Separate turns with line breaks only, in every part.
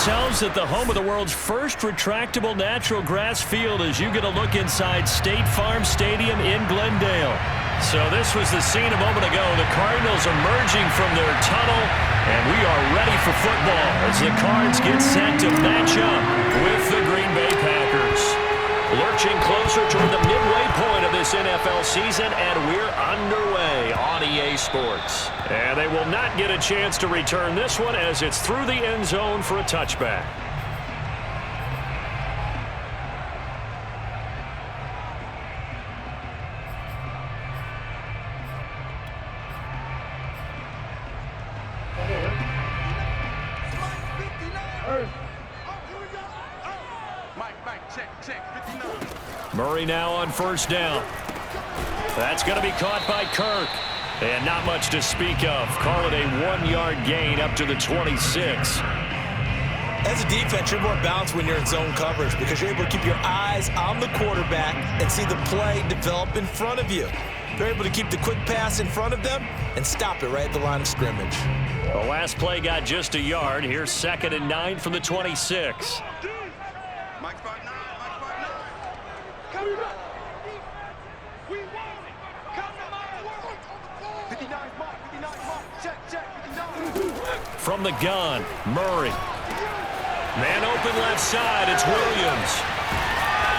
ourselves at the home of the world's first retractable natural grass field as you get a look inside State Farm Stadium in Glendale. So this was the scene a moment ago. The Cardinals emerging from their tunnel, and we are ready for football as the Cards get set to match up with the Green Bay Packers. Lurching closer toward the midway point of this NFL season, and we're underway on EA Sports. And they will not get a chance to return this one as it's through the end zone for a touchback. Murray now on first down. That's going to be caught by Kirk. And not much to speak of. Call it a 1-yard gain up to the 26.
As a defense, you're more balanced when you're in zone coverage because you're able to keep your eyes on the quarterback and see the play develop in front of you. They're able to keep the quick pass in front of them and stop it right at the line of scrimmage.
The last play got just a yard. Here's 2nd and 9 from the 26. From the gun, Murray. Man open left side, it's Williams.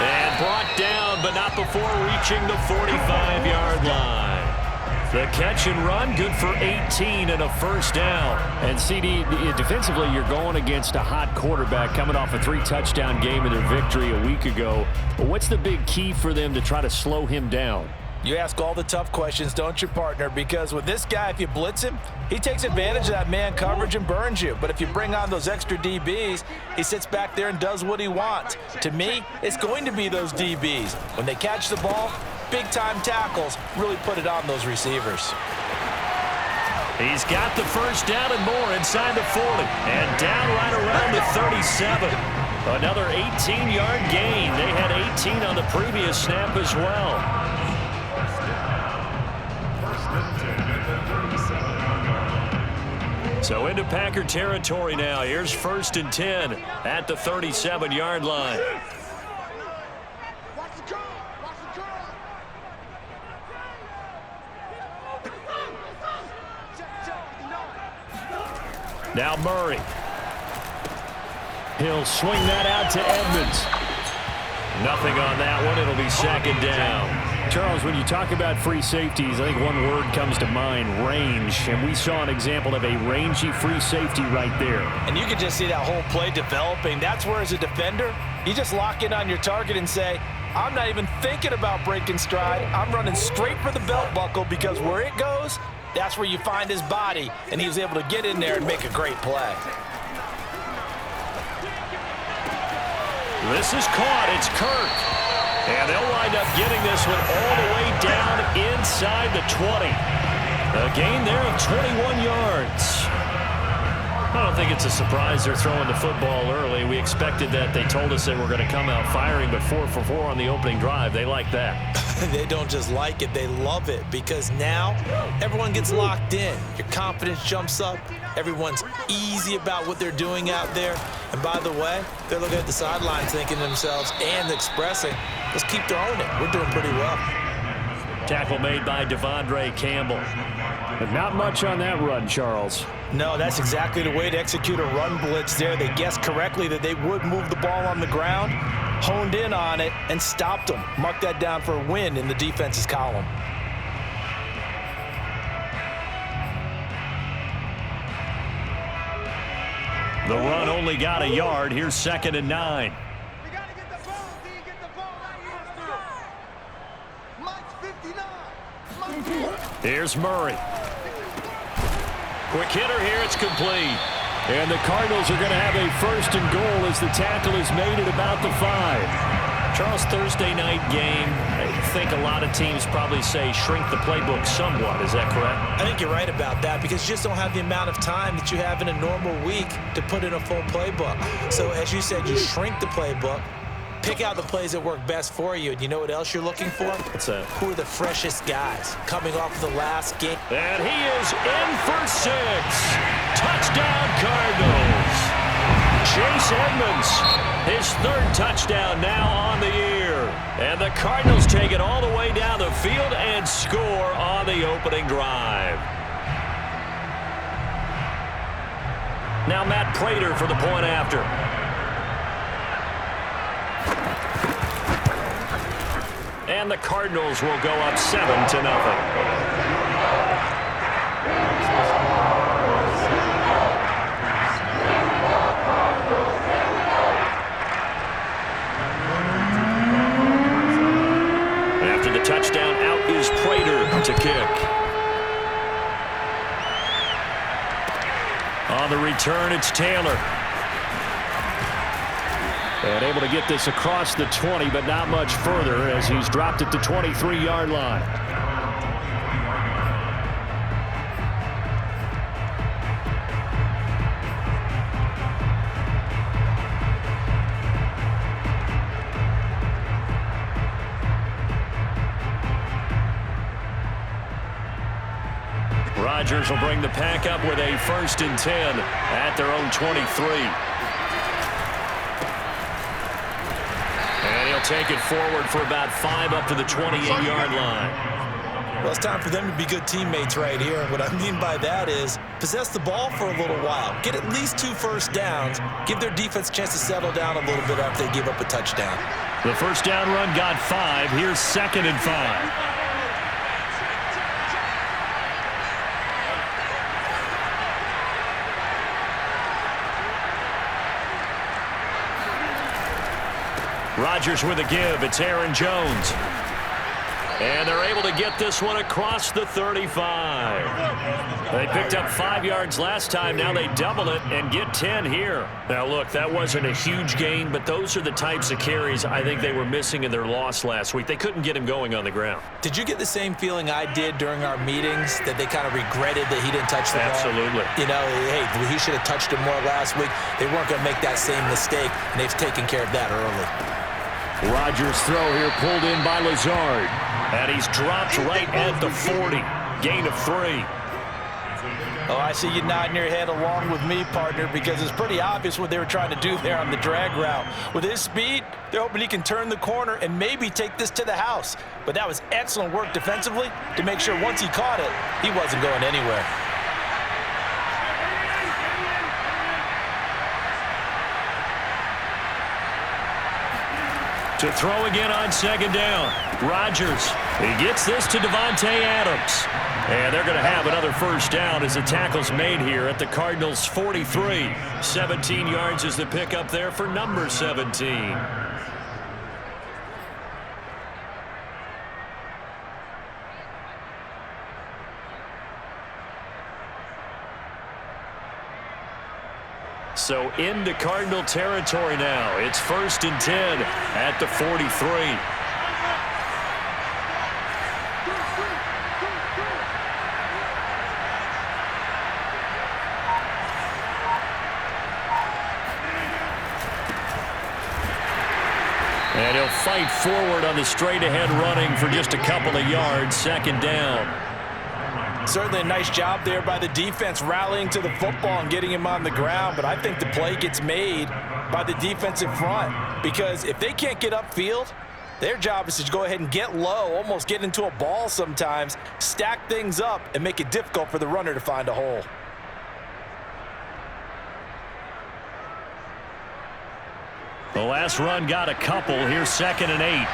And brought down, but not before reaching the 45-yard line. The catch and run, good for 18 and a first down.
And CD, defensively, you're going against a hot quarterback coming off a 3-touchdown game in their victory a week ago. But what's the big key for them to try to slow him down?
You ask all the tough questions, don't you, partner? Because with this guy, if you blitz him, he takes advantage of that man coverage and burns you. But if you bring on those extra DBs, he sits back there and does what he wants. To me, it's going to be those DBs. When they catch the ball, big-time tackles really put it on those receivers.
He's got the first down and more inside the 40. And down right around the 37. Another 18-yard gain. They had 18 on the previous snap as well. So into Packer territory now. Here's 1st and 10 at the 37-yard line. Now Murray. He'll swing that out to Edmonds. Nothing on that one. It'll be 2nd down.
Charles, when you talk about free safeties, I think one word comes to mind, range. And we saw an example of a rangy free safety right there.
And you can just see that whole play developing. That's where, as a defender, you just lock in on your target and say, I'm not even thinking about breaking stride. I'm running straight for the belt buckle because where it goes, that's where you find his body. And he was able to get in there and make a great play.
This is caught. It's Kirk. And they'll wind up getting this one all the way down inside the 20. A gain there of 21 yards. I don't think it's a surprise they're throwing the football early. We expected that. They told us they were going to come out firing, but 4 for 4 on the opening drive. They like that.
They don't just like it, they love it, because now everyone gets locked in. Your confidence jumps up. Everyone's easy about what they're doing out there. And by the way, they're looking at the sidelines thinking to themselves and expressing, let's keep throwing it. We're doing pretty well.
Tackle made by Devondre Campbell.
But not much on that run, Charles.
No, that's exactly the way to execute a run blitz there. They guessed correctly that they would move the ball on the ground, honed in on it, and stopped them. Mark that down for a win in the defense's column.
The run only got a yard. Here's 2nd and 9. Here's Murray. Quick hitter here. It's complete.
And the Cardinals are going to have a 1st and goal as the tackle is made at about the 5.
Charles, Thursday night game. I think a lot of teams probably say shrink the playbook somewhat. Is that correct?
I think you're right about that because you just don't have the amount of time that you have in a normal week to put in a full playbook. So as you said, you shrink the playbook. Pick out the plays that work best for you. And you know what else you're looking for?
What's that?
Who are the freshest guys coming off the last game?
And he is in for 6. Touchdown, Cardinals. Chase Edmonds, his third touchdown now on the year. And the Cardinals take it all the way down the field and score on the opening drive. Now Matt Prater for the point after. And the Cardinals will go up 7-0. After the touchdown, out is Prater to kick. On the return, it's Taylor. And able to get this across the 20, but not much further as he's dropped at the 23-yard line. Rodgers will bring the pack up with a 1st and 10 at their own 23. And he'll take it forward for about 5 up to the 28-yard line.
Well, it's time for them to be good teammates right here. What I mean by that is possess the ball for a little while. Get at least 2 first downs. Give their defense a chance to settle down a little bit after they give up a touchdown.
The first down run got 5. Here's 2nd and 5. Rodgers with a give. It's Aaron Jones. And they're able to get this one across the 35. They picked up 5 yards last time. Now they double it and get 10 here. Now, look, that wasn't a huge gain, but those are the types of carries I think they were missing in their loss last week. They couldn't get him going on the ground.
Did you get the same feeling I did during our meetings, that they kind of regretted that he didn't touch the ball?
Absolutely.
You know, hey, he should have touched it more last week. They weren't going to make that same mistake, and they've taken care of that early.
Rodgers' throw here pulled in by Lazard. And he's dropped right at the 40. Gain of 3.
Oh, I see you nodding your head along with me, partner, because it's pretty obvious what they were trying to do there on the drag route. With his speed, they're hoping he can turn the corner and maybe take this to the house. But that was excellent work defensively to make sure once he caught it, he wasn't going anywhere.
To throw again on 2nd down. Rodgers, he gets this to Davante Adams. And they're going to have another first down as the tackle's made here at the Cardinals' 43. 17 yards is the pickup there for number 17. So into Cardinal territory now. It's 1st and 10 at the 43. And he'll fight forward on the straight-ahead running for just a couple of yards. 2nd down.
Certainly a nice job there by the defense rallying to the football and getting him on the ground, but I think the play gets made by the defensive front, because if they can't get upfield, their job is to go ahead and get low, almost get into a ball sometimes, stack things up, and make it difficult for the runner to find a hole.
The last run got a couple. Here's 2nd and 8.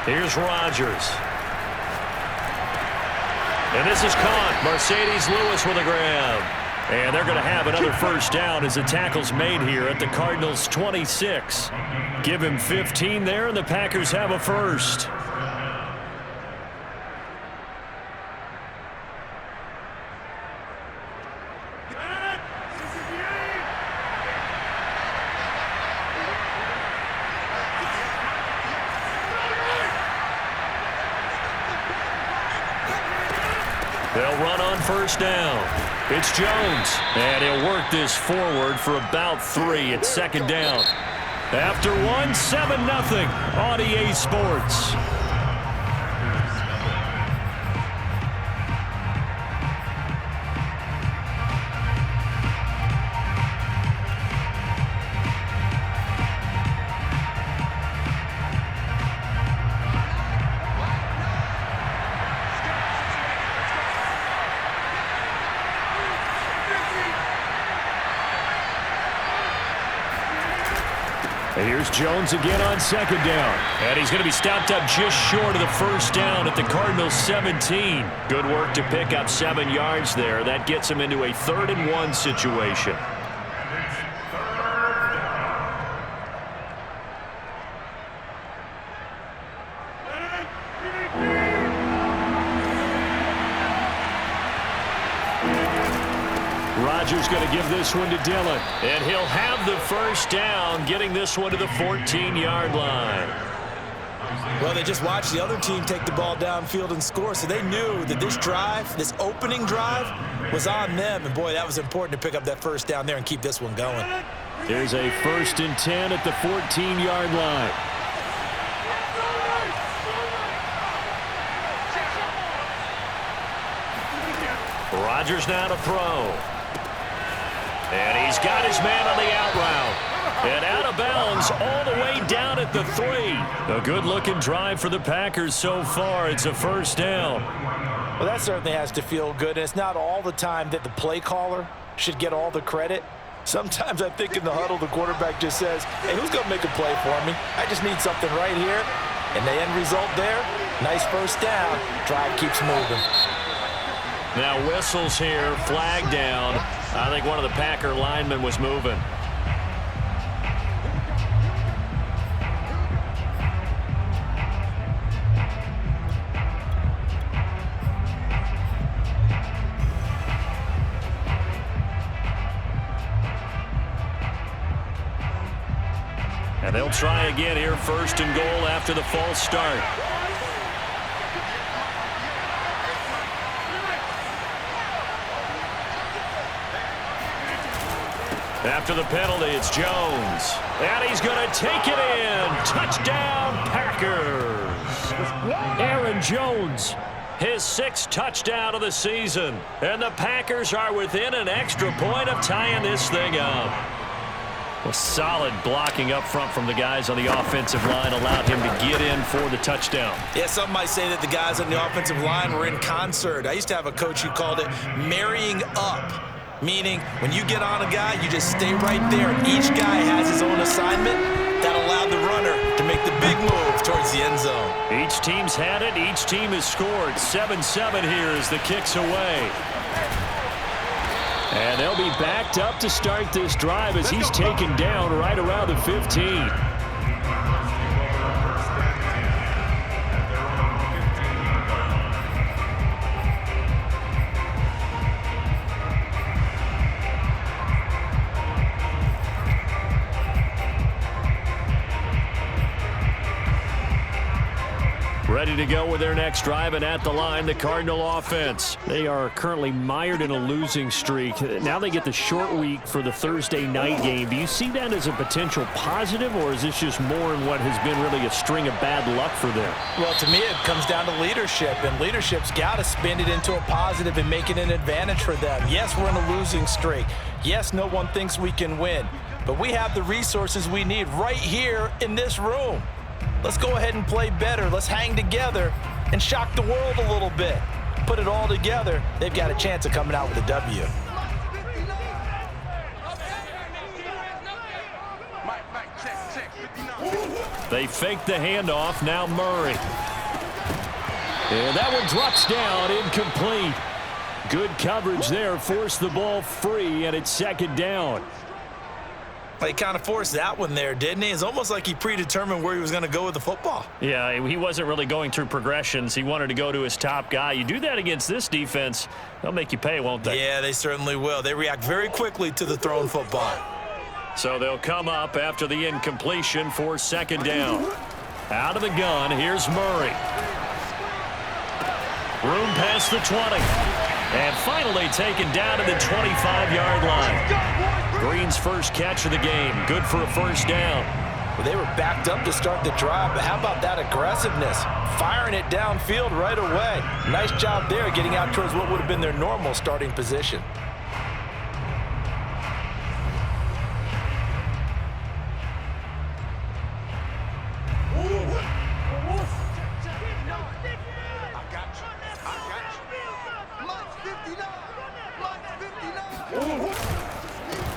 Here's Rodgers. And this is caught. Mercedes Lewis with a grab. And they're going to have another first down as the tackle's made here at the Cardinals' 26. Give him 15 there, and the Packers have a first. They'll run on first down. It's Jones. And he'll work this forward for about 3. It's 2nd down. After one, 7-0 on EA Sports. And here's Jones again on second down. And he's going to be stopped up just short of the first down at the Cardinals' 17. Good work to pick up 7 yards there. That gets him into a 3rd-and-1 situation. Rodgers going to give this one to Dillon. And he'll have the first down, getting this one to the 14-yard line.
Well, they just watched the other team take the ball downfield and score, so they knew that this drive, this opening drive, was on them. And, boy, that was important to pick up that first down there and keep this one going.
There's a 1st and 10 at the 14-yard line. Rodgers now to throw. And he's got his man on the out route. And out of bounds all the way down at the 3. A good-looking drive for the Packers so far. It's a first down.
Well, that certainly has to feel good. And it's not all the time that the play caller should get all the credit. Sometimes I think in the huddle, the quarterback just says, hey, who's going to make a play for me? I just need something right here. And the end result there, nice first down. Drive keeps moving.
Now whistles here, flag down. I think one of the Packer linemen was moving. And they'll try again here, 1st and goal after the false start. After the penalty, it's Jones. And he's going to take it in. Touchdown, Packers. Aaron Jones, his 6th touchdown of the season. And the Packers are within an extra point of tying this thing up. Well, solid blocking up front from the guys on the offensive line allowed him to get in for the touchdown.
Yeah, some might say that the guys on the offensive line were in concert. I used to have a coach who called it marrying up. Meaning, when you get on a guy, you just stay right there. And each guy has his own assignment that allowed the runner to make the big move towards the end zone.
Each team's had it. Each team has scored. 7-7 here as the kick's away. And they'll be backed up to start this drive as he's taken down right around the 15. Ready to go with their next drive, and at the line, the Cardinal offense. They are currently mired in a losing streak. Now they get the short week for the Thursday night game. Do you see that as a potential positive, or is this just more in what has been really a string of bad luck for them?
Well, to me, it comes down to leadership, and leadership's got to spin it into a positive and make it an advantage for them. Yes, we're in a losing streak. Yes, no one thinks we can win, but we have the resources we need right here in this room. Let's go ahead and play better. Let's hang together and shock the world a little bit. Put it all together. They've got a chance of coming out with a W.
They fake the handoff. Now Murray. And that one drops down, incomplete. Good coverage there. Forced the ball free, and it's 2nd down.
He kind of forced that one there, didn't he? It's almost like he predetermined where he was going to go with the football.
Yeah, he wasn't really going through progressions. He wanted to go to his top guy. You do that against this defense, they'll make you pay, won't they?
Yeah, they certainly will. They react very quickly to the thrown football.
So they'll come up after the incompletion for 2nd down. Out of the gun, here's Murray. Room past the 20. And finally taken down to the 25-yard line. Green's first catch of the game. Good for a first down.
Well, they were backed up to start the drive, but how about that aggressiveness? Firing it downfield right away. Nice job there getting out towards what would have been their normal starting position.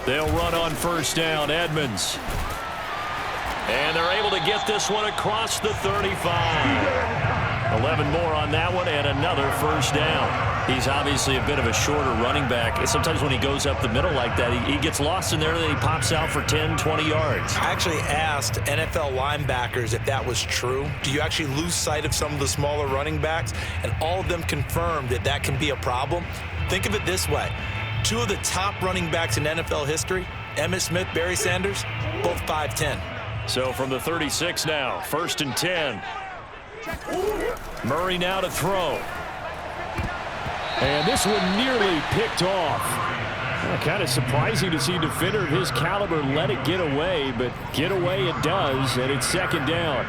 They'll run on first down, Edmonds. And they're able to get this one across the 35. 11 more on that one and another first down. He's obviously a bit of a shorter running back. Sometimes when he goes up the middle like that, he gets lost in there and then he pops out for 10, 20 yards.
I actually asked NFL linebackers if that was true. Do you actually lose sight of some of the smaller running backs? And all of them confirmed that that can be a problem. Think of it this way. Two of the top running backs in NFL history, Emmitt Smith, Barry Sanders, both 5'10".
So from the 36 now, 1st and 10. Murray now to throw. And this one nearly picked off. Kind of surprising to see a defender of his caliber let it get away, but get away it does, and it's 2nd down.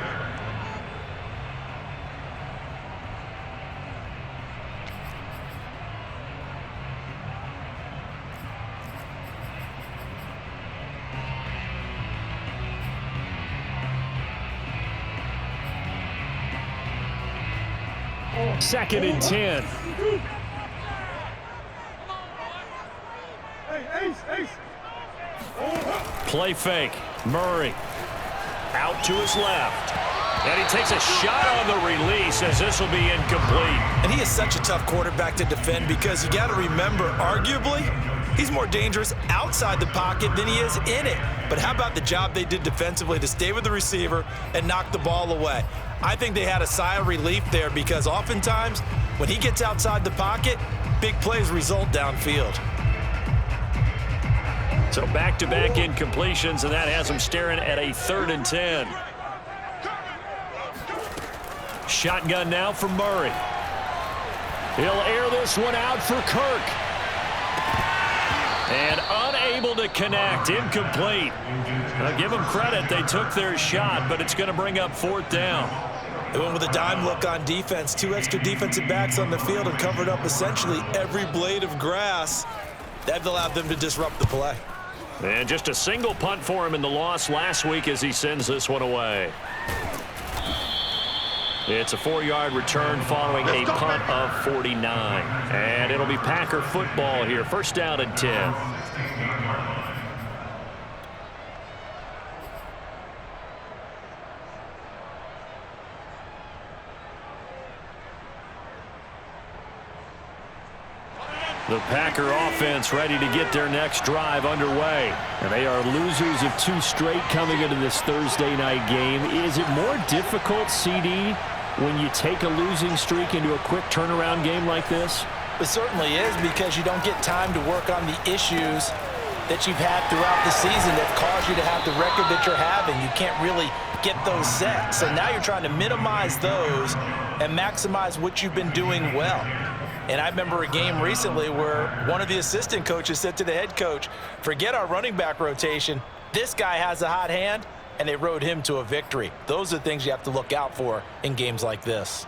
Second and 10. Play fake. Murray out to his left. And he takes a shot on the release as this will be incomplete.
And he is such a tough quarterback to defend because you got to remember, arguably, he's more dangerous outside the pocket than he is in it. But how about the job they did defensively to stay with the receiver and knock the ball away? I think they had a sigh of relief there because oftentimes when he gets outside the pocket, big plays result downfield.
So back-to-back incompletions, and that has him staring at a 3rd and 10. Shotgun now for Murray. He'll air this one out for Kirk. And unable to connect, incomplete. I'll give them credit, they took their shot, but it's going to bring up 4th down.
They went with a dime look on defense, 2 extra defensive backs on the field and covered up essentially every blade of grass. That allowed them to disrupt the play.
And just a single punt for him in the loss last week as he sends this one away. It's a 4-yard return following a punt of 49. And it'll be Packer football here. 1st down and 10. The Packer offense ready to get their next drive underway. And they are losers of 2 straight coming into this Thursday night game. Is it more difficult, CD, when you take a losing streak into a quick turnaround game like this?
It certainly is because you don't get time to work on the issues that you've had throughout the season that caused you to have the record that you're having. You can't really get those set. So now you're trying to minimize those and maximize what you've been doing well. And I remember a game recently where one of the assistant coaches said to the head coach, forget our running back rotation. This guy has a hot hand, and they rode him to a victory. Those are the things you have to look out for in games like this.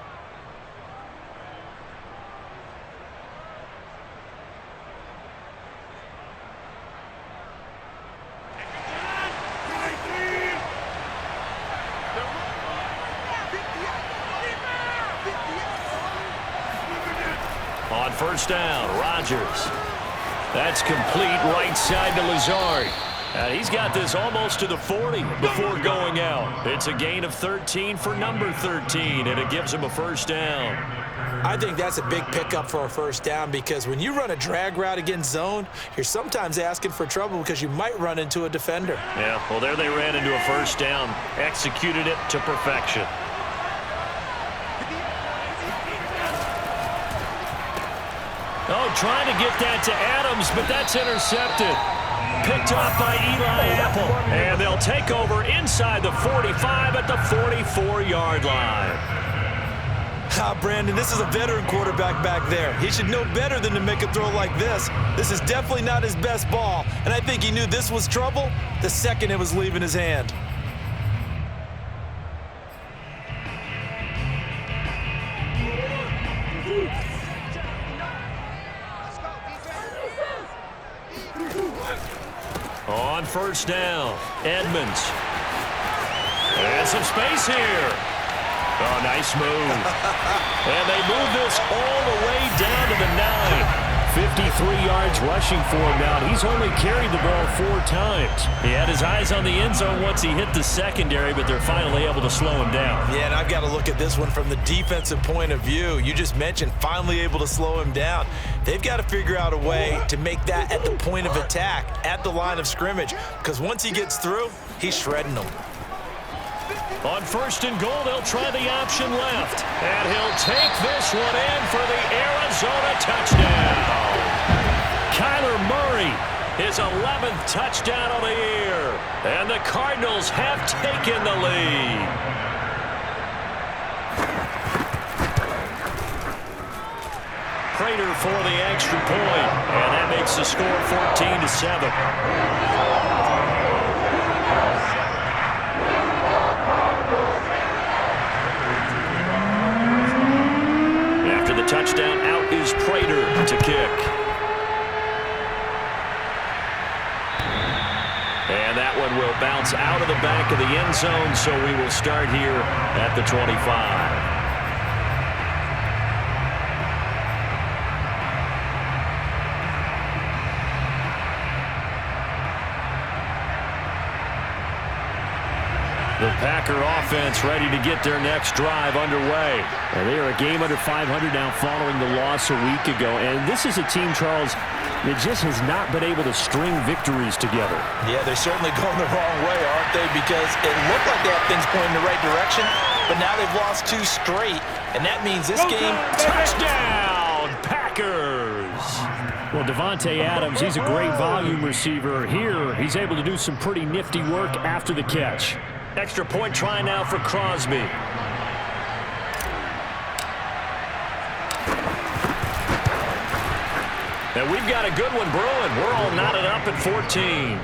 On 1st down, Rodgers. That's complete right side to Lazard. He's got this almost to the 40 before going out. It's a gain of 13 for number 13, and it gives him a 1st down.
I think that's a big pickup for a 1st down because when you run a drag route against zone, you're sometimes asking for trouble because you might run into a defender.
Yeah, well, there they ran into a 1st down. Executed it to perfection. Oh, trying to get that to Adams, but that's intercepted. Picked off by Eli Apple. And they'll take over inside the 45 at the 44-yard line.
Brandon, this is a veteran quarterback back there. He should know better than to make a throw like this. This is definitely not his best ball, and I think he knew this was trouble the second it was leaving his hand.
On first down, Edmonds. And some space here. Oh, nice move. And they move this all the way down to the 9. 53 yards rushing for him now. He's only carried the ball 4 times. He had his eyes on the end zone once he hit the secondary, but they're finally able to slow him down.
Yeah, and I've got to look at this one from the defensive point of view. You just mentioned finally able to slow him down. They've got to figure out a way to make that at the point of attack, at the line of scrimmage, because once he gets through, he's shredding them.
On first and goal, they'll try the option left. And he'll take this one in for the Arizona touchdown. Kyler Murray, his 11th touchdown of the year. And the Cardinals have taken the lead. Prater for the extra point. And that makes the score 14-7. Touchdown, out is Prater to kick. And that one will bounce out of the back of the end zone, so we will start here at the 25. The Packer offense ready to get their next drive underway. And they are a game under 500 now following the loss a week ago. And this is a team, Charles, that just has not been able to string victories together.
Yeah, they're certainly going the wrong way, aren't they? Because it looked like they have things pointing in the right direction, but now they've lost 2 straight. And that means this game,
touchdown, Packers!
Well, Devontae Adams, he's a great volume receiver. Here, he's able to do some pretty nifty work after the catch.
Extra point try now for Crosby. And we've got a good one brewing. We're all knotted up at 14.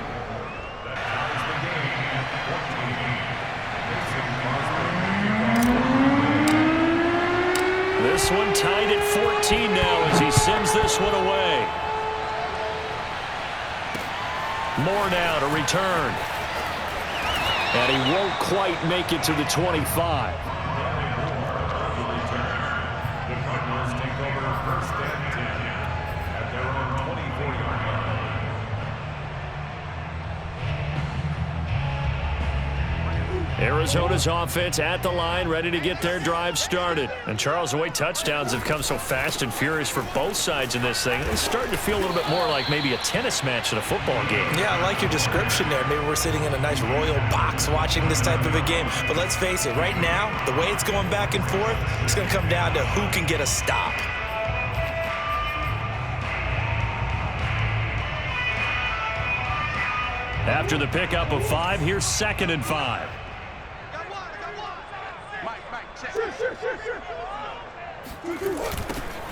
This one tied at 14 now as he sends this one away. More now to return. And he won't quite make it to the 25. Arizona's offense at the line, ready to get their drive started. And Charles, the way touchdowns have come so fast and furious for both sides in this thing, it's starting to feel a little bit more like maybe a tennis match in a football game.
Yeah, I like your description there. Maybe we're sitting in a nice royal box watching this type of a game. But let's face it, right now, the way it's going back and forth, it's going to come down to who can get a stop.
After the pickup of 5, here's 2nd and 5.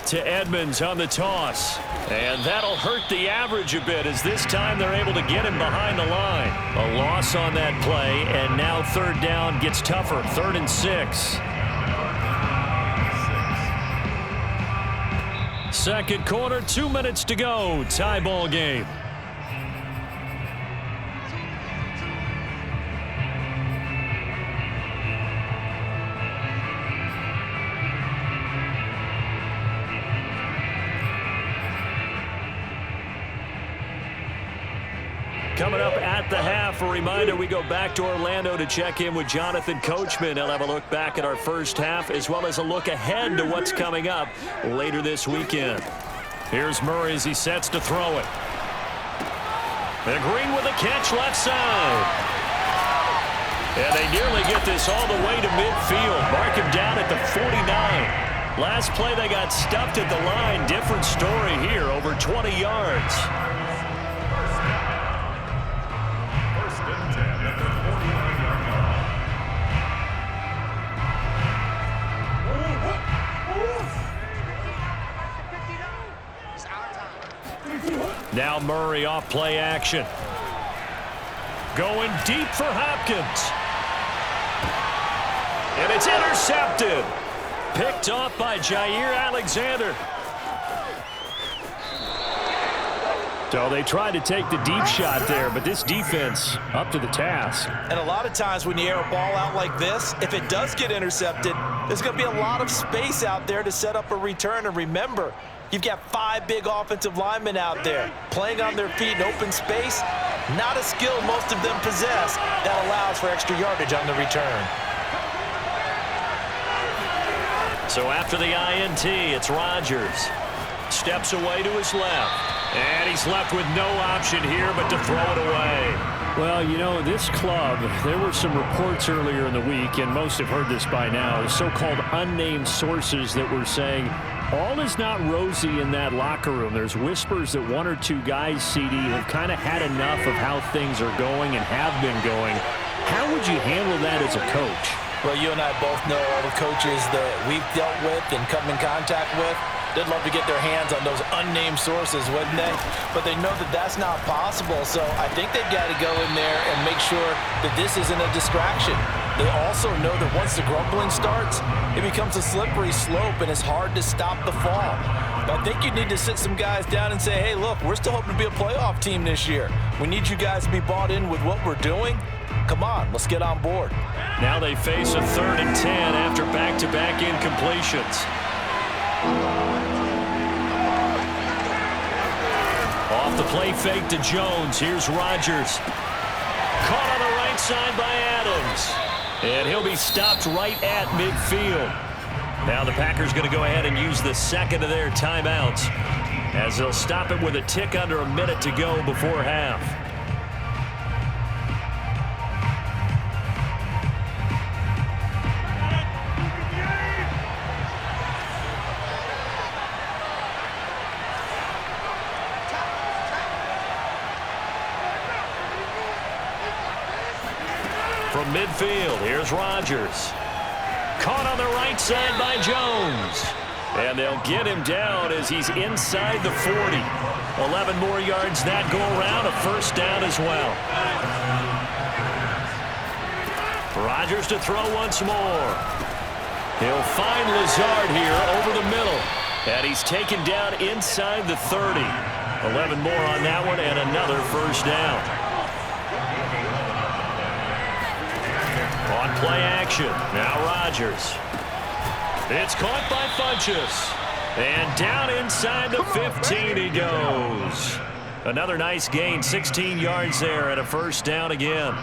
To Edmonds on the toss. And that'll hurt the average a bit as this time they're able to get him behind the line. A loss on that play, and now 3rd down gets tougher. 3rd and 6. Second quarter, 2 minutes to go. Tie ball game. Coming up at the half, a reminder, we go back to Orlando to check in with Jonathan Coachman. He'll have a look back at our first half as well as a look ahead to what's coming up later this weekend. Here's Murray as he sets to throw it. And Green with a catch left side. And they nearly get this all the way to midfield. Mark him down at the 49. Last play they got stuffed at the line. Different story here, over 20 yards. Now Murray off play action. Going deep for Hopkins. And it's intercepted. Picked off by Jair Alexander.
So they tried to take the deep shot there, but this defense up to the task.
And a lot of times when you air a ball out like this, if it does get intercepted, there's going to be a lot of space out there to set up a return. And remember, you've got 5 big offensive linemen out there playing on their feet in open space. Not a skill most of them possess that allows for extra yardage on the return.
So after the INT, it's Rodgers. Steps away to his left. And he's left with no option here but to throw it away.
Well, you know, this club, there were some reports earlier in the week, and most have heard this by now, so-called unnamed sources that were saying all is not rosy in that locker room. There's whispers that 1 or 2 guys, CD, have kind of had enough of how things are going and have been going. How would you handle that as a coach?
Well, you and I both know all the coaches that we've dealt with and come in contact with. They'd love to get their hands on those unnamed sources, wouldn't they? But they know that that's not possible, so I think they've got to go in there and make sure that this isn't a distraction. They also know that once the grumbling starts, it becomes a slippery slope, and it's hard to stop the fall. But I think you need to sit some guys down and say, hey, look, we're still hoping to be a playoff team this year. We need you guys to be bought in with what we're doing. Come on, let's get on board.
Now they face a 3rd and 10 after back-to-back incompletions. Off the play fake to Jones. Here's Rodgers. Caught on the right side by Adams. And he'll be stopped right at midfield. Now the Packers going to go ahead and use the second of their timeouts as they'll stop it with a tick under a minute to go before half. From midfield, here's Rodgers. Caught on the right side by Jones. And they'll get him down as he's inside the 40. 11 more yards that go around, a first down as well. Rodgers to throw once more. He'll find Lazard here over the middle. And he's taken down inside the 30. 11 more on that one and another first down. On play action, now Rodgers. It's caught by Funchess. And down inside the 15 he goes. Another nice gain, 16 yards there and a first down again.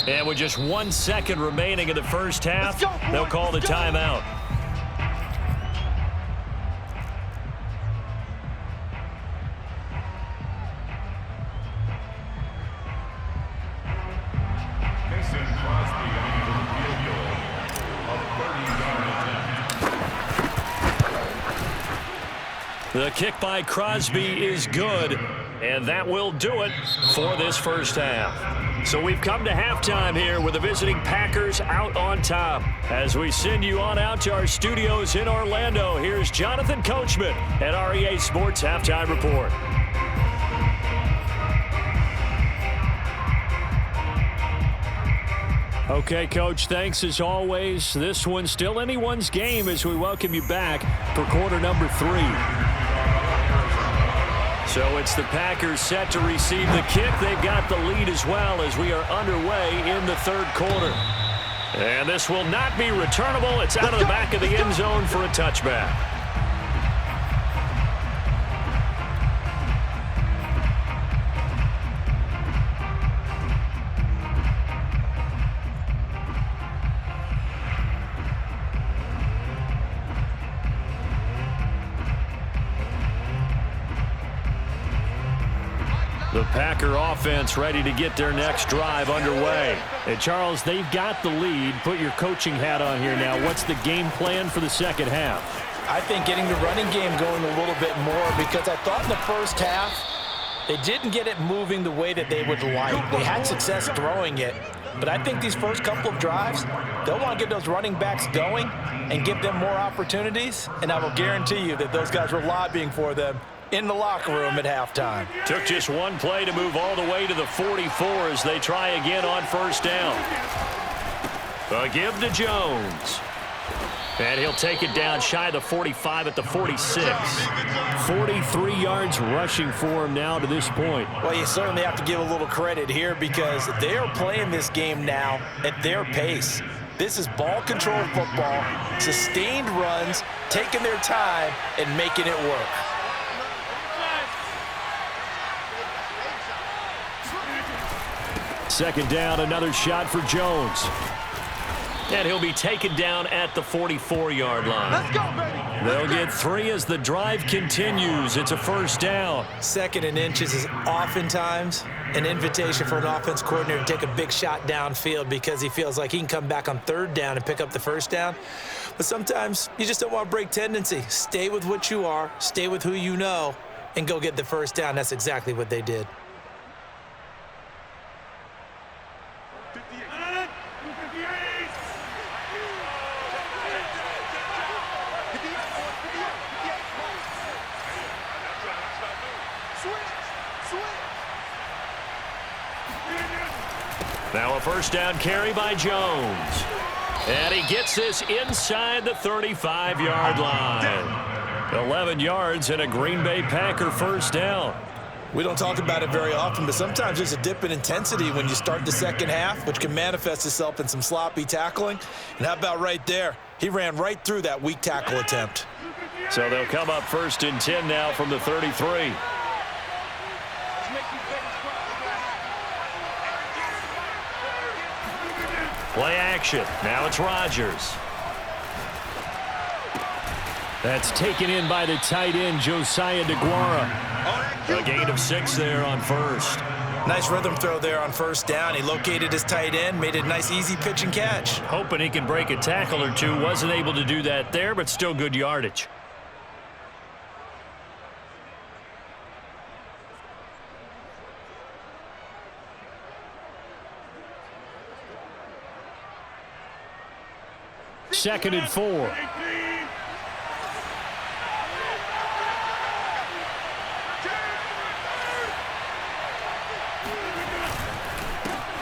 And with just 1 second remaining in the first half, they'll call the timeout. The kick by Crosby is good, and that will do it for this first half. So we've come to halftime here with the visiting Packers out on top. As we send you on out to our studios in Orlando, here's Jonathan Coachman at REA Sports Halftime Report. Okay, Coach, thanks as always. This one's still anyone's game as we welcome you back for quarter number 3. So it's the Packers set to receive the kick. They've got the lead as well as we are underway in the third quarter. And this will not be returnable. It's out of the back of the end zone for a touchback. The Packer offense ready to get their next drive underway. And Charles, they've got the lead. Put your coaching hat on here now. What's the game plan for the second half?
I think getting the running game going a little bit more, because I thought in the first half they didn't get it moving the way that they would like. They had success throwing it. But I think these first couple of drives, they'll want to get those running backs going and give them more opportunities. And I will guarantee you that those guys were lobbying for them in the locker room at halftime.
Took just one play to move all the way to the 44 as they try again on first down. A give to Jones. And he'll take it down shy of the 45 at the 46.
43 yards rushing for him now to this point.
Well, you certainly have to give a little credit here because they are playing this game now at their pace. This is ball control football, sustained runs, taking their time and making it work.
Second down, another shot for Jones.
And he'll be taken down at the 44-yard line.
Let's go, baby.
They'll get 3 as the drive continues. It's a first down.
2nd and inches is oftentimes an invitation for an offense coordinator to take a big shot downfield because he feels like he can come back on 3rd down and pick up the first down. But sometimes you just don't want to break tendency. Stay with what you are, stay with who you know, and go get the first down. That's exactly what they did.
Now a first down carry by Jones. And he gets this inside the 35-yard line. 11 yards and a Green Bay Packer first down.
We don't talk about it very often, but sometimes there's a dip in intensity when you start the second half, which can manifest itself in some sloppy tackling. And how about right there? He ran right through that weak tackle attempt.
So they'll come up 1st and 10 now from the 33. Play action. Now it's Rodgers.
That's taken in by the tight end, Josiah DeGuara.
A gain of 6 there on first.
Nice rhythm throw there on first down. He located his tight end, made it a nice easy pitch and catch.
Hoping he can break a tackle or two. Wasn't able to do that there, but still good yardage.
Second and 4.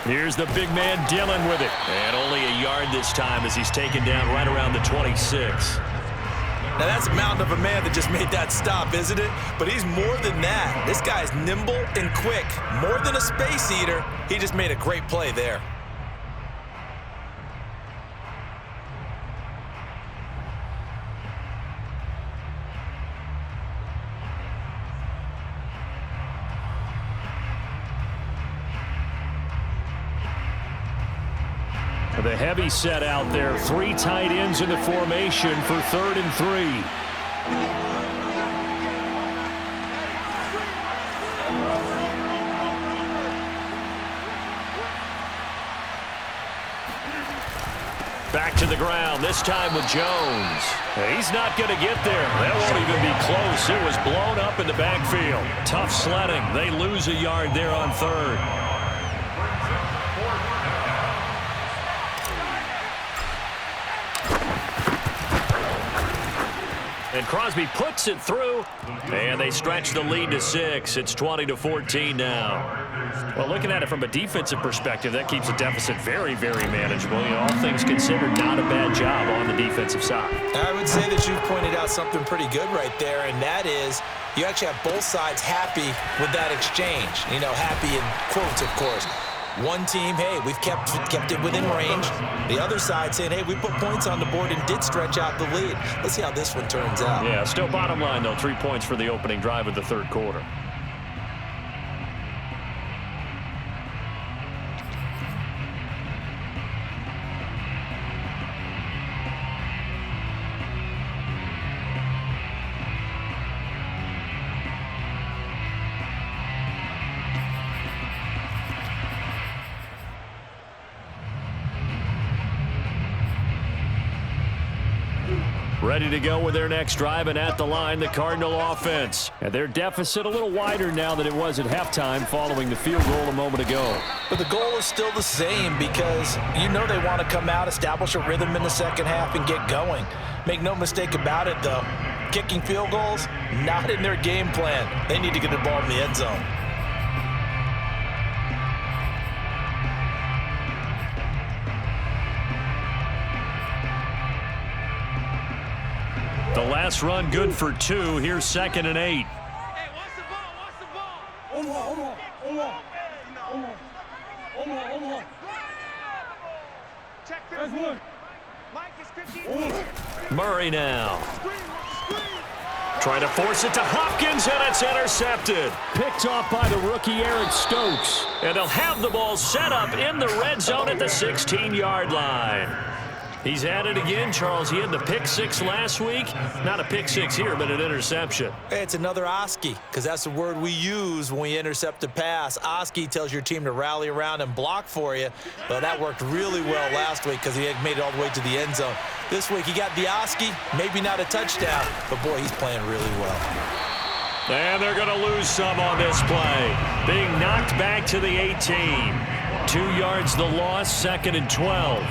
Here's the big man Dillon with it. And only a yard this time as he's taken down right around the 26.
Now that's a mountain of a man that just made that stop, isn't it? But he's more than that. This guy's nimble and quick. More than a space eater. He just made a great play there.
The heavy set out there. 3 tight ends in the formation for 3rd and 3.
Back to the ground, this time with Jones. He's not going to get there. That won't even be close. It was blown up in the backfield. Tough sledding. They lose a yard there on 3rd. And Crosby puts it through, and they stretch the lead to 6. It's 20-14 now.
Well, looking at it from a defensive perspective, that keeps the deficit very, very manageable. You know, all things considered, not a bad job on the defensive side.
I would say that you've pointed out something pretty good right there, and that is you actually have both sides happy with that exchange. You know, happy in quotes, of course. One team, hey, we've kept it within range. The other side saying, hey, we put points on the board and did stretch out the lead. Let's see how this one turns out.
Yeah, still bottom line, though, 3 points for the opening drive of the 3rd quarter. Ready to go with their next drive, and at the line, the Cardinal offense.
And their deficit a little wider now than it was at halftime following the field goal a moment ago.
But the goal is still the same because you know they want to come out, establish a rhythm in the second half, and get going. Make no mistake about it, though. Kicking field goals, not in their game plan. They need to get the ball in the end zone.
last run good for 2. Here's 2nd and 8.
Hey, what's the ball? Check this one. Mike is 15.
Murray now. Trying to force it to Hopkins, and it's intercepted.
Picked off by the rookie Eric Stokes.
And they'll have the ball set up in the red zone at the 16-yard line. He's at it again, Charles. He had the pick 6 last week. Not a pick 6 here, but an interception.
Hey, it's another Oski, because that's the word we use when we intercept a pass. Oski tells your team to rally around and block for you. But that worked really well last week because he had made it all the way to the end zone. This week he got the Oski, maybe not a touchdown, but boy, he's playing really well.
And they're going to lose some on this play. Being knocked back to the 18. 2 yards the loss, 2nd and 12.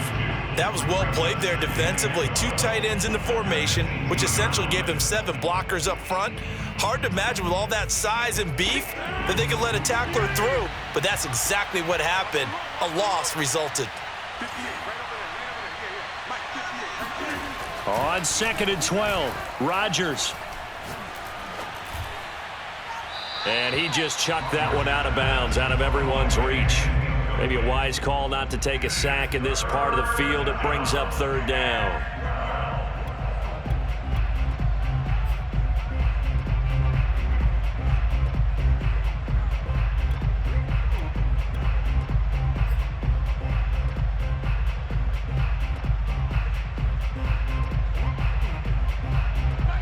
That was well played there defensively. 2 tight ends in the formation, which essentially gave them 7 blockers up front. Hard to imagine with all that size and beef that they could let a tackler through, but that's exactly what happened. A loss resulted.
On 2nd and 12, Rodgers. And he just chucked that one out of bounds, out of everyone's reach. Maybe a wise call not to take a sack in this part of the field. It brings up 3rd down.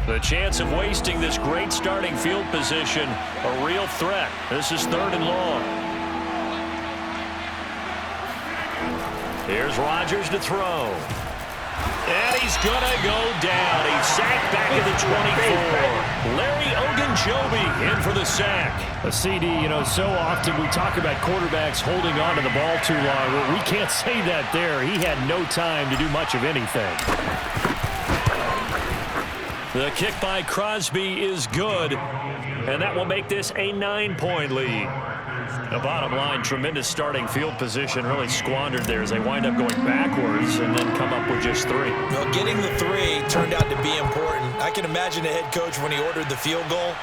The chance of wasting this great starting field position, a real threat. This is 3rd and long. Here's Rodgers to throw. And he's going to go down. He's sacked back at the 24. Larry Ogunjobi in for the sack.
A CD, so often we talk about quarterbacks holding on to the ball too long. Well, we can't say that there. He had no time to do much of anything.
The kick by Crosby is good. And that will make this a 9-point lead. The bottom line, tremendous starting field position, really squandered there as they wind up going backwards and then come up with just 3.
Well, getting the 3 turned out to be important. I can imagine the head coach when he ordered the field goal.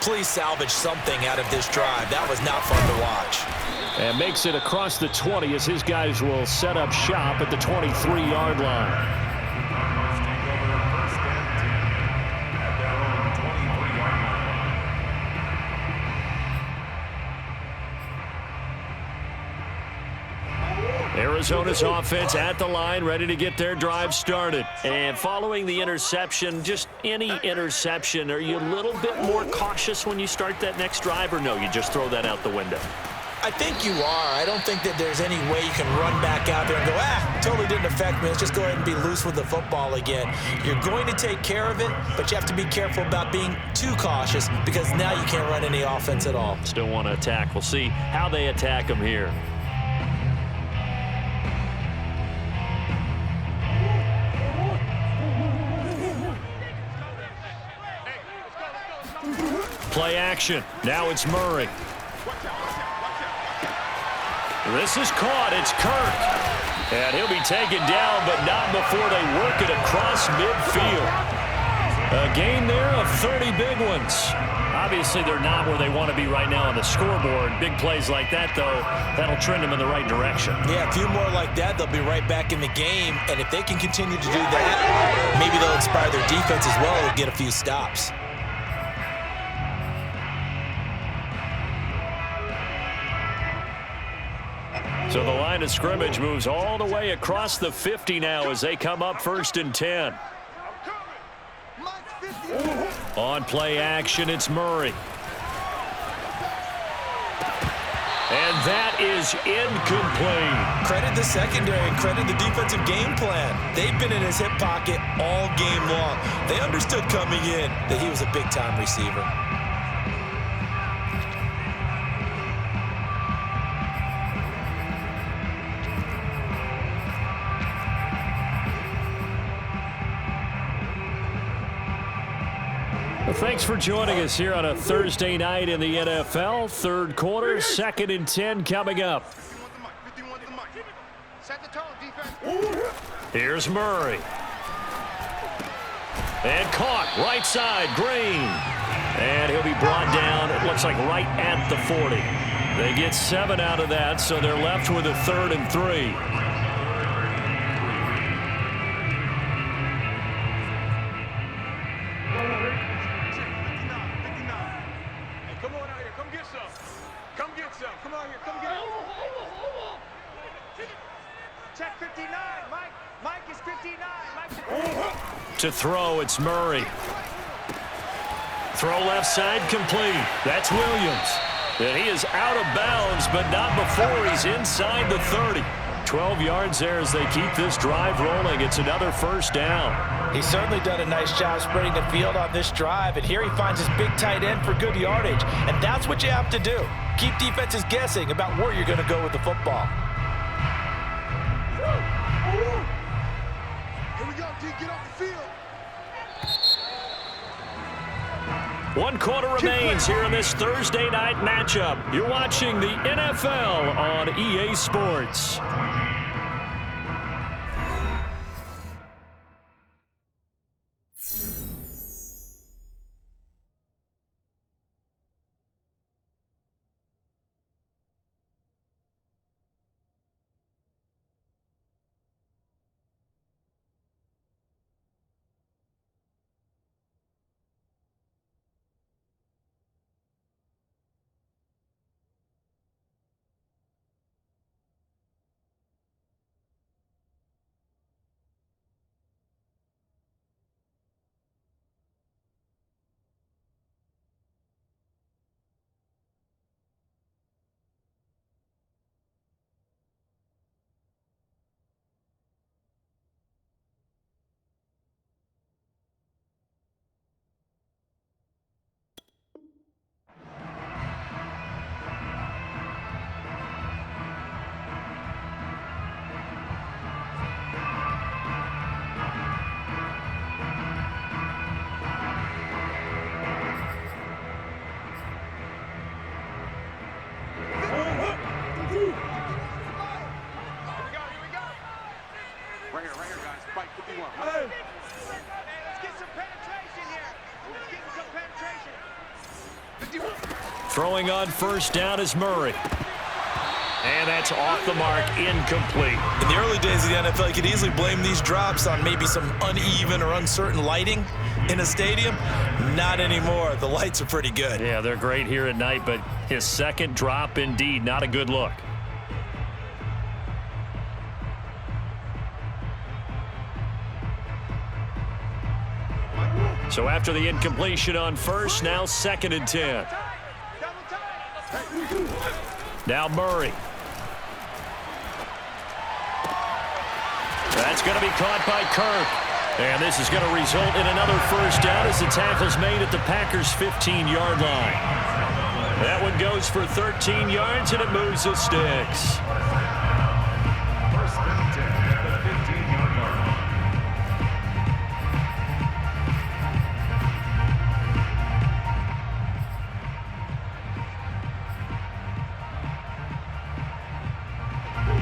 Please salvage something out of this drive. That was not fun to watch.
And makes it across the 20 as his guys will set up shop at the 23-yard line.
Arizona's offense at the line, ready to get their drive started. And following the interception, just any interception, are you a little bit more cautious when you start that next drive, or no, you just throw that out the window?
I think you are. I don't think that there's any way you can run back out there and go, totally didn't affect me. Let's just go ahead and be loose with the football again. You're going to take care of it, but you have to be careful about being too cautious because now you can't run any offense at all.
Still want to attack. We'll see how they attack them here. Play action. Now it's Murray. This is caught. It's Kirk. And he'll be taken down, but not before they work it across midfield. A gain there of 30 big ones. Obviously, they're not where they want to be right now on the scoreboard. Big plays like that, though, that'll trend them in the right direction.
Yeah, a few more like that, they'll be right back in the game. And if they can continue to do that, maybe they'll inspire their defense as well and get a few stops.
So the line of scrimmage moves all the way across the 50 now as they come up 1st and 10. On play action, it's Murray. And that is incomplete.
Credit the secondary and credit the defensive game plan. They've been in his hip pocket all game long. They understood coming in that he was a big-time receiver.
Well, thanks for joining us here on a Thursday night in the NFL. 3rd quarter, 2nd and 10 coming up. Here's Murray. And caught right side, Green. And he'll be brought down, it looks like right at the 40. They get 7 out of that, so they're left with a 3rd and 3.
Come on out here. Come get some. Come get some. Come on here. Come get it. Check 59. Mike is 59.
To throw, it's Murray. Throw left side complete. That's Williams. And he is out of bounds, but not before he's inside the 30. 12 yards there as they keep this drive rolling. It's another first down.
He's certainly done a nice job spreading the field on this drive, and here he finds his big tight end for good yardage. And that's what you have to do. Keep defenses guessing about where you're going to go with the football.
Here we go, D. Get off the field.
1 quarter remains here in this Thursday night matchup. You're watching the NFL on EA Sports.
Right here, guys. Spike 51. Hey, let's get some penetration here. Let's get some penetration. 51.
Throwing on first down is Murray. And that's off the mark, incomplete.
In the early days of the NFL, you could easily blame these drops on maybe some uneven or uncertain lighting in a stadium. Not anymore. The lights are pretty good.
Yeah, they're great here at night, but his second drop, indeed, not a good look. So after the incompletion on first, now 2nd and 10. Now Murray. That's going to be caught by Kirk. And this is going to result in another first down as the tackle's made at the Packers' 15-yard line. That one goes for 13 yards, and it moves the sticks.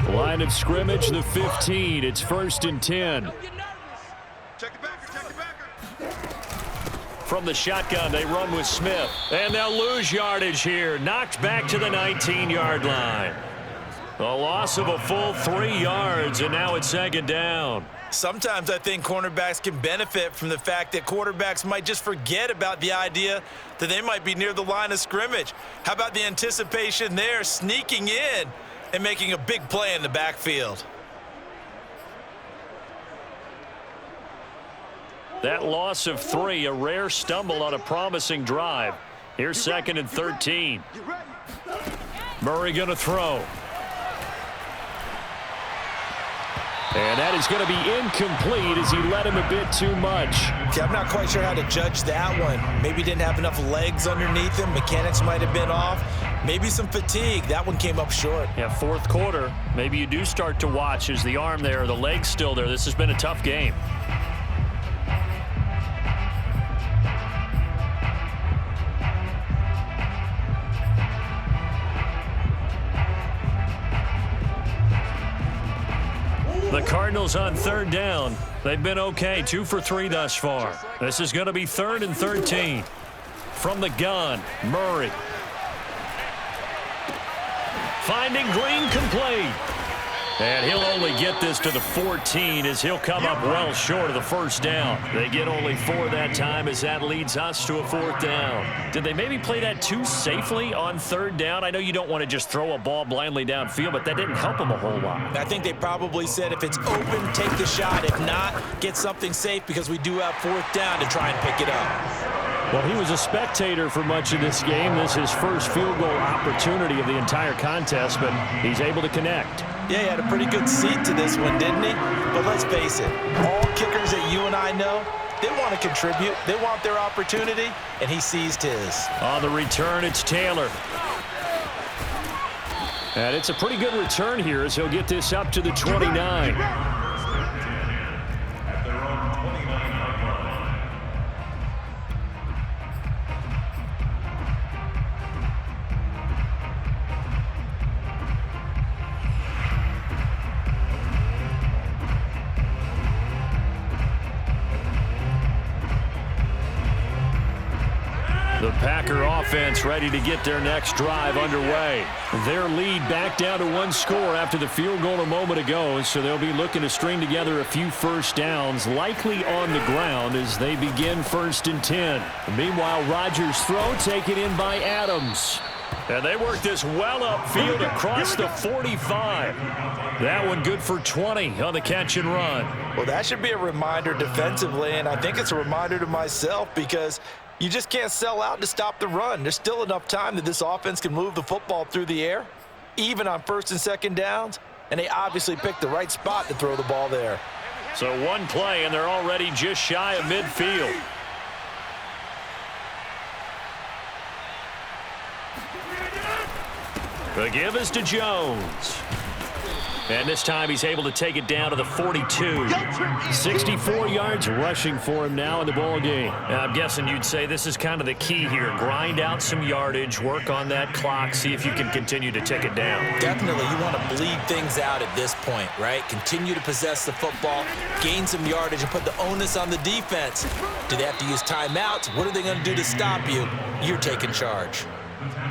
Line of scrimmage, the 15. It's 1st and 10.
Check the backer, check the backer.
From the shotgun, they run with Smith. And they'll lose yardage here. Knocked back to the 19-yard line. A loss of a full 3 yards, and now it's 2nd down.
Sometimes I think cornerbacks can benefit from the fact that quarterbacks might just forget about the idea that they might be near the line of scrimmage. How about the anticipation there, sneaking in and making a big play in the backfield?
That loss of 3, a rare stumble on a promising drive. Here's 2nd and 13. Murray going to throw. And that is going to be incomplete as he led him a bit too much.
See, I'm not quite sure how to judge that one. Maybe didn't have enough legs underneath him. Mechanics might have been off. Maybe some fatigue. That one came up short.
Yeah, 4th quarter. Maybe you do start to watch. Is the arm there, the leg's still there? This has been a tough game. The Cardinals on 3rd down. They've been okay, 2 for 3 thus far. This is going to be 3rd and 13. From the gun, Murray. Finding Green complete. And he'll only get this to the 14 as he'll come up well short of the first down. They get only 4 that time as that leads us to a 4th down. Did they maybe play that too safely on 3rd down? I know you don't want to just throw a ball blindly downfield, but that didn't help them a whole lot.
I think they probably said if it's open, take the shot. If not, get something safe because we do have 4th down to try and pick it up.
Well, he was a spectator for much of this game. This is his first field goal opportunity of the entire contest, but he's able to connect.
Yeah, he had a pretty good seat to this one, didn't he? But let's face it, all kickers that you and I know, they want to contribute. They want their opportunity, and he seized his.
On the return, it's Taylor.
And it's a pretty good return here as he'll get this up to the 29.
The Packer offense ready to get their next drive underway. Their lead back down to 1 score after the field goal a moment ago, so they'll be looking to string together a few first downs, likely on the ground as they begin 1st and 10. Meanwhile, Rodgers' throw taken in by Adams. And they work this well upfield across the 45. That one good for 20 on the catch and run.
Well, that should be a reminder defensively, and I think it's a reminder to myself because you just can't sell out to stop the run. There's still enough time that this offense can move the football through the air, even on 1st and 2nd downs, and they obviously picked the right spot to throw the ball there.
So 1 play, and they're already just shy of midfield. The give is to Jones. And this time he's able to take it down to the 42. 64 yards rushing for him now in the ball game. Now, I'm guessing you'd say this is kind of the key here. Grind out some yardage, work on that clock, see if you can continue to tick it down.
Definitely, you want to bleed things out at this point, right? Continue to possess the football, gain some yardage, and put the onus on the defense. Do they have to use timeouts? What are they going to do to stop you? You're taking charge.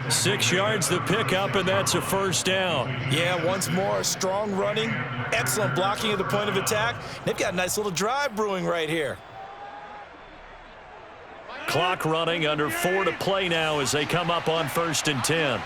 6 yards the pickup, and that's a 1st down.
Yeah, once more, strong running, excellent blocking at the point of attack. They've got a nice little drive brewing right here.
Clock running, under 4 to play now as they come up on 1st and 10.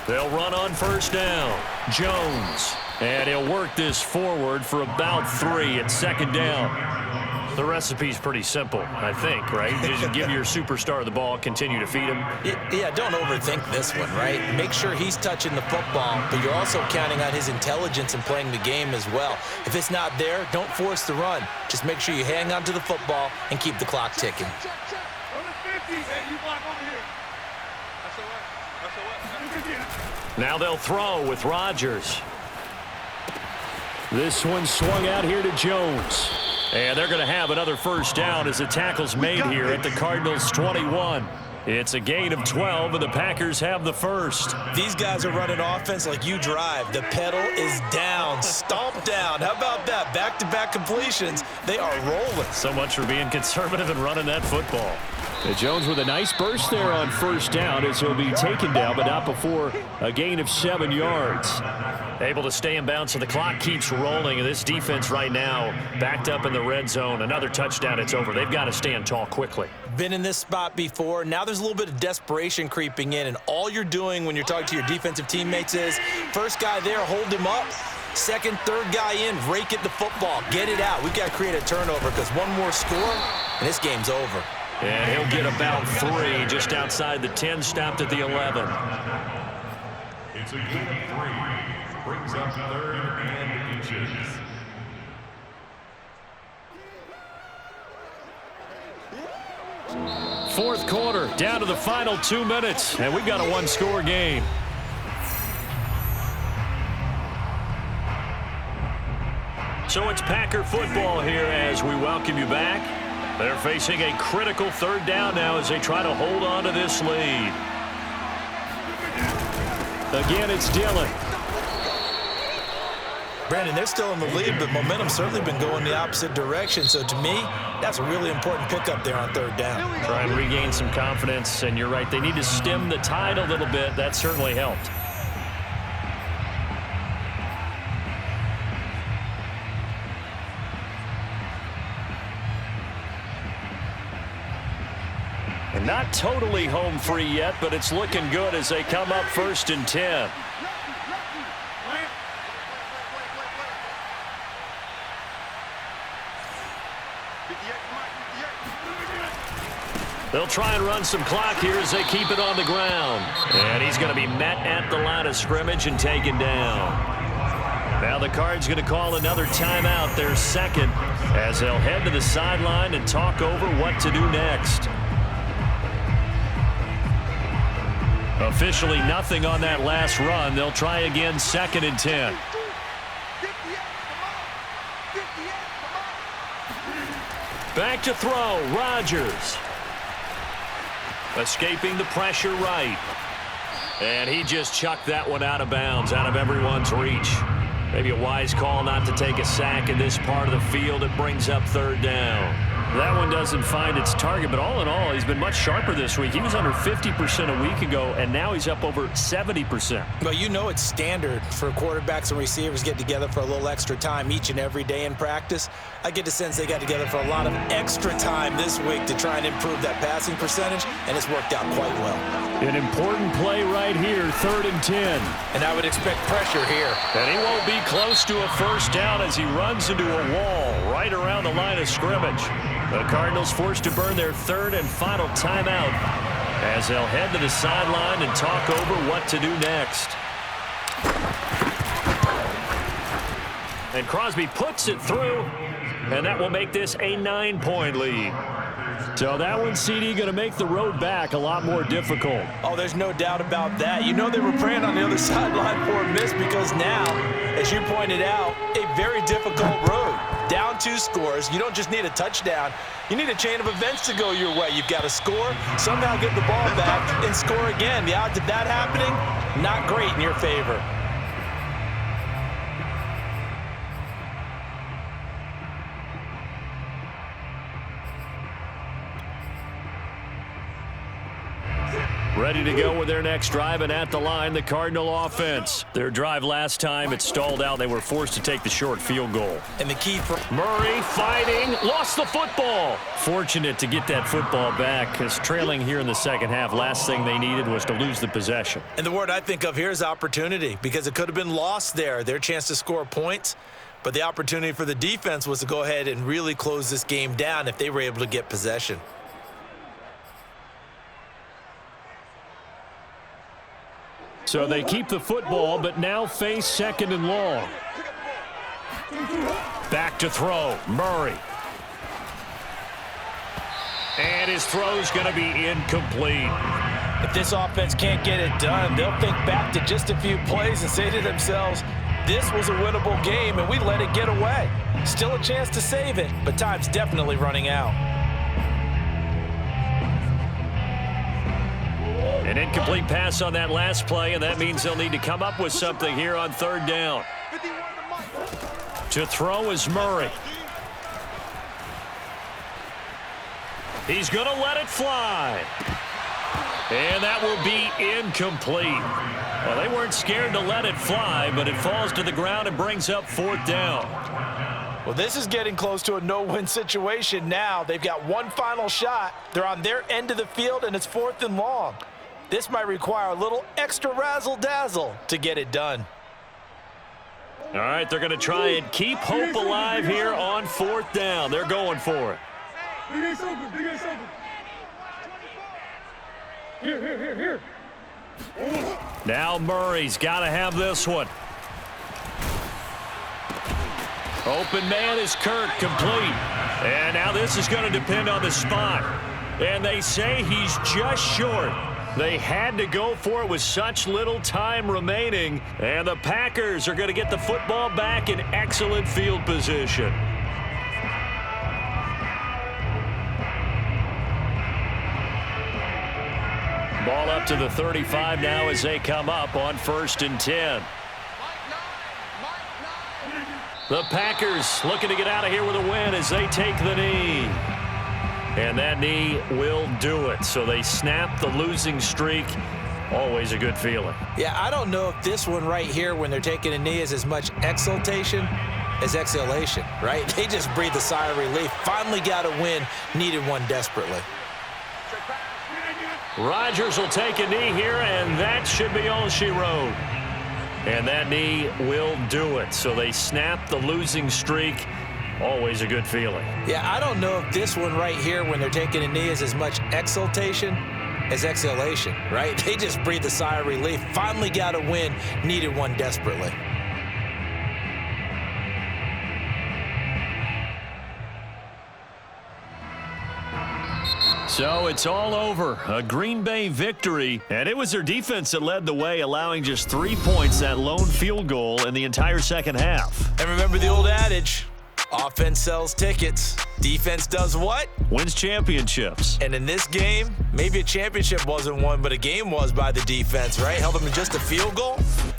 They'll run on 1st down. Jones. And he'll work this forward for about 3 at 2nd down. The recipe's pretty simple, I think, right? Just give your superstar the ball, continue to feed him.
Yeah, don't overthink this one, right? Make sure he's touching the football, but you're also counting on his intelligence in playing the game as well. If it's not there, don't force the run. Just make sure you hang on to the football and keep the clock ticking.
Now they'll throw with Rodgers. This one swung out here to Jones. And they're going to have another 1st down as the tackle's made here at the Cardinals' 21. It's a gain of 12, and the Packers have the 1st.
These guys are running offense like you drive. The pedal is down, stomped down. How about that? Back-to-back completions. They are rolling.
So much for being conservative and running that football.
And Jones with a nice burst there on 1st down as he'll be taken down, but not before a gain of 7 yards.
Able to stay in bounds, so the clock keeps rolling. And this defense right now backed up in the red zone. Another touchdown, it's over. They've got to stand tall quickly.
Been in this spot before. Now there's a little bit of desperation creeping in, and all you're doing when you're talking to your defensive teammates is, first guy there, hold him up. Second, third guy in, rake at the football. Get it out. We've got to create a turnover because one more score, and this game's over.
And he'll get about 3 just outside the 10, stopped at the 11.
It's a gain of 3. Brings up 3rd and inches.
Fourth quarter, down to the final 2 minutes, and we've got a 1-score game. So it's Packer football here as we welcome you back. They're facing a critical 3rd down now as they try to hold on to this lead.
Again, it's Dillon.
Brandon, they're still in the lead, but momentum's certainly been going the opposite direction. So to me, that's a really important pickup there on third down.
Try and regain some confidence, and you're right. They need to stem the tide a little bit. That certainly helped. And not totally home free yet, but it's looking good as they come up 1st and 10. They'll try and run some clock here as they keep it on the ground. And he's going to be met at the line of scrimmage and taken down. Now the Cards going to call another timeout, their second, as they'll head to the sideline and talk over what to do next. Officially nothing on that last run. They'll try again, 2nd and 10. Back to throw, Rodgers. Escaping the pressure right. And he just chucked that one out of bounds, out of everyone's reach. Maybe a wise call not to take a sack in this part of the field. It brings up 3rd down. That one doesn't find its target, but all in all, he's been much sharper this week. He was under 50% a week ago, and now he's up over 70%.
Well, you know it's standard for quarterbacks and receivers get together for a little extra time each and every day in practice. I get the sense they got together for a lot of extra time this week to try and improve that passing percentage, and it's worked out quite well.
An important play right here, 3rd and 10.
And I would expect pressure here.
And he won't be close to a 1st down as he runs into a wall right around the line of scrimmage. The Cardinals forced to burn their 3rd and final timeout as they'll head to the sideline and talk over what to do next. And Crosby puts it through, and that will make this a 9-point lead. So that one, CD, going to make the road back a lot more difficult.
Oh, there's no doubt about that. You know they were praying on the other sideline for a miss because now, as you pointed out, a very difficult road. Down 2 scores. You don't just need a touchdown. You need a chain of events to go your way. You've got to score, somehow get the ball back, and score again. The odds of that happening, not great in your favor.
Ready to go with their next drive, and at the line, the Cardinal offense. Their drive last time, it stalled out. They were forced to take the short field goal.
And the key for
Murray fighting, lost the football. Fortunate to get that football back, because trailing here in the second half, last thing they needed was to lose the possession.
And the word I think of here is opportunity, because it could have been lost there, their chance to score points. But the opportunity for the defense was to go ahead and really close this game down if they were able to get possession.
So they keep the football, but now face 2nd and long. Back to throw, Murray. And his throw's going to be incomplete.
If this offense can't get it done, they'll think back to just a few plays and say to themselves, this was a winnable game and we let it get away. Still a chance to save it, but time's definitely running out.
An incomplete pass on that last play, and that means they'll need to come up with something here on 3rd down. To throw is Murray. He's going to let it fly. And that will be incomplete. Well, they weren't scared to let it fly, but it falls to the ground and brings up 4th down.
Well, this is getting close to a no-win situation now. They've got one final shot. They're on their end of the field, and it's 4th and long. This might require a little extra razzle-dazzle to get it done.
All right, they're going to try and keep hope alive here on 4th down. They're going for it. Here. Now Murray's got to have this one. Open man is Kirk, complete. And now this is going to depend on the spot. And they say he's just short. They had to go for it with such little time remaining. And the Packers are going to get the football back in excellent field position.
Ball up to the 35 now as they come up on 1st and 10. The Packers looking to get out of here with a win as they take the knee. And that knee will do it. So they snap the losing streak. Always a good feeling.
Yeah, I don't know if this one right here when they're taking a knee is as much exultation as exhalation, right? They just breathe a sigh of relief. Finally got a win, needed one desperately.
Rodgers will take a knee here, and that should be all she wrote. And that knee will do it. So they snap the losing streak. Always a good feeling.
Yeah, I don't know if this one right here when they're taking a knee is as much exultation as exhalation, right? They just breathe a sigh of relief. Finally got a win, needed one desperately.
So it's all over. A Green Bay victory, and it was their defense that led the way, allowing just 3 points, that lone field goal in the entire second half.
And remember the old adage, offense sells tickets. Defense does what?
Wins championships.
And in this game, maybe a championship wasn't won, but a game was by the defense, right? Held them to just a field goal.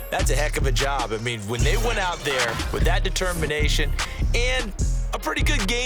That's a heck of a job. I mean, when they went out there with that determination and a pretty good game